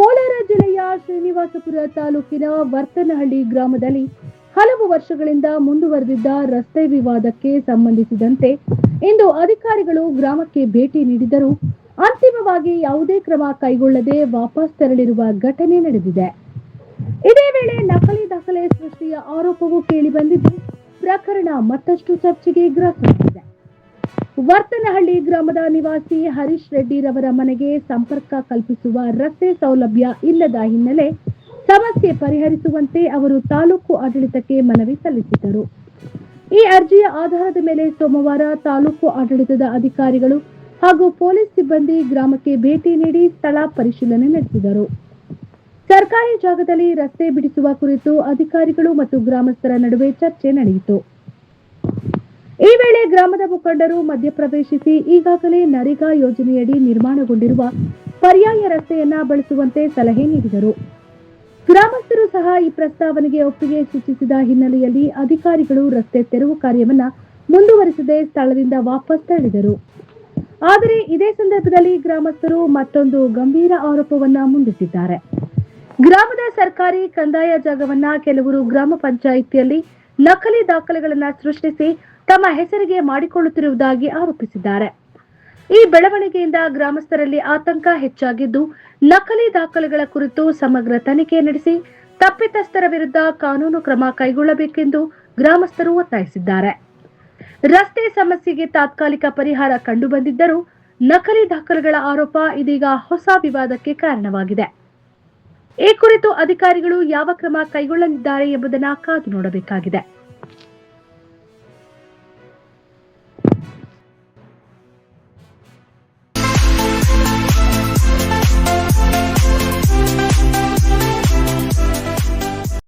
ಕೋಲಾರ ಜಿಲ್ಲೆಯ ಶ್ರೀನಿವಾಸಪುರ ತಾಲೂಕಿನ ವರ್ತನಹಳ್ಳಿ ಗ್ರಾಮದಲ್ಲಿ ಹಲವು ವರ್ಷಗಳಿಂದ ಮುಂದುವರೆದಿದ್ದ ರಸ್ತೆ ವಿವಾದಕ್ಕೆ ಸಂಬಂಧಿಸಿದಂತೆ ಇಂದು ಅಧಿಕಾರಿಗಳು ಗ್ರಾಮಕ್ಕೆ ಭೇಟಿ ನೀಡಿದರೂ ಅಂತಿಮವಾಗಿ ಯಾವುದೇ ಕ್ರಮ ಕೈಗೊಳ್ಳದೆ ವಾಪಸ್ ತೆರಳಿರುವ ಘಟನೆ ನಡೆದಿದೆ. ಇದೇ ವೇಳೆ ನಕಲಿ ದಾಖಲೆ ಸೃಷ್ಟಿಯ ಆರೋಪವೂ ಕೇಳಿಬಂದಿದ್ದು ಪ್ರಕರಣ ಮತ್ತಷ್ಟು ಚರ್ಚೆಗೆ ಗ್ರಾಸವಾಗಿದೆ. ವರ್ತನಹಳ್ಳಿ ಗ್ರಾಮದ ನಿವಾಸಿ ಹರೀಶ್ ರೆಡ್ಡಿರವರ ಮನೆಗೆ ಸಂಪರ್ಕ ಕಲ್ಪಿಸುವ ರಸ್ತೆ ಸೌಲಭ್ಯ ಇಲ್ಲದ ಹಿನ್ನೆಲೆ ಸಮಸ್ಯೆ ಪರಿಹರಿಸುವಂತೆ ಅವರು ತಾಲೂಕು ಆಡಳಿತಕ್ಕೆ ಮನವಿ ಸಲ್ಲಿಸಿದರು. ಈ ಅರ್ಜಿಯ ಆಧಾರದ ಮೇಲೆ ಸೋಮವಾರ ತಾಲೂಕು ಆಡಳಿತದ ಅಧಿಕಾರಿಗಳು ಹಾಗೂ ಪೊಲೀಸ್ ಸಿಬ್ಬಂದಿ ಗ್ರಾಮಕ್ಕೆ ಭೇಟಿ ನೀಡಿ ಸ್ಥಳ ಪರಿಶೀಲನೆ ನಡೆಸಿದರು. ಸರ್ಕಾರಿ ಜಾಗದಲ್ಲಿ ರಸ್ತೆ ಬಿಡಿಸುವ ಕುರಿತು ಅಧಿಕಾರಿಗಳು ಮತ್ತು ಗ್ರಾಮಸ್ಥರ ನಡುವೆ ಚರ್ಚೆ ನಡೆಯಿತು. ಈ ವೇಳೆ ಗ್ರಾಮದ ಮುಖಂಡರು ಮಧ್ಯಪ್ರವೇಶಿಸಿ ಈಗಾಗಲೇ ನರೇಗಾ ಯೋಜನೆಯಡಿ ನಿರ್ಮಾಣಗೊಂಡಿರುವ ಪರ್ಯಾಯ ರಸ್ತೆಯನ್ನ ಬಳಸುವಂತೆ ಸಲಹೆ ನೀಡಿದರು. ಗ್ರಾಮಸ್ಥರು ಸಹ ಈ ಪ್ರಸ್ತಾವನೆಗೆ ಒಪ್ಪಿಗೆ ಸೂಚಿಸಿದ ಹಿನ್ನೆಲೆಯಲ್ಲಿ ಅಧಿಕಾರಿಗಳು ರಸ್ತೆ ತೆರವು ಕಾರ್ಯವನ್ನ ಮುಂದುವರಿಸದೆ ಸ್ಥಳದಿಂದ ವಾಪಸ್ ತೆರಳಿದರು. ಆದರೆ ಇದೇ ಸಂದರ್ಭದಲ್ಲಿ ಗ್ರಾಮಸ್ಥರು ಮತ್ತೊಂದು ಗಂಭೀರ ಆರೋಪವನ್ನ ಮುಂದಿಟ್ಟಿದ್ದಾರೆ. ಗ್ರಾಮದ ಸರ್ಕಾರಿ ಕಂದಾಯ ಜಾಗವನ್ನ ಕೆಲವರು ಗ್ರಾಮ ಪಂಚಾಯಿತಿಯಲ್ಲಿ ನಕಲಿ ದಾಖಲೆಗಳನ್ನ ಸೃಷ್ಟಿಸಿ ತಮ್ಮ ಹೆಸರಿಗೆ ಮಾಡಿಕೊಳ್ಳುತ್ತಿರುವುದಾಗಿ ಆರೋಪಿಸಿದ್ದಾರೆ. ಈ ಬೆಳವಣಿಗೆಯಿಂದ ಗ್ರಾಮಸ್ಥರಲ್ಲಿ ಆತಂಕ ಹೆಚ್ಚಾಗಿದ್ದು, ನಕಲಿ ದಾಖಲೆಗಳ ಕುರಿತು ಸಮಗ್ರ ತನಿಖೆ ನಡೆಸಿ ತಪ್ಪಿತಸ್ಥರ ವಿರುದ್ಧ ಕಾನೂನು ಕ್ರಮ ಕೈಗೊಳ್ಳಬೇಕೆಂದು ಗ್ರಾಮಸ್ಥರು ಒತ್ತಾಯಿಸಿದ್ದಾರೆ. ರಸ್ತೆ ಸಮಸ್ಯೆಗೆ ತಾತ್ಕಾಲಿಕ ಪರಿಹಾರ ಕಂಡುಬಂದಿದ್ದರೂ ನಕಲಿ ದಾಖಲೆಗಳ ಆರೋಪ ಇದೀಗ ಹೊಸ ವಿವಾದಕ್ಕೆ ಕಾರಣವಾಗಿದೆ. ಈ ಕುರಿತು ಅಧಿಕಾರಿಗಳು ಯಾವ ಕ್ರಮ ಕೈಗೊಳ್ಳಲಿದ್ದಾರೆ ಎಂಬುದನ್ನು ಕಾದು ನೋಡಬೇಕಾಗಿದೆ.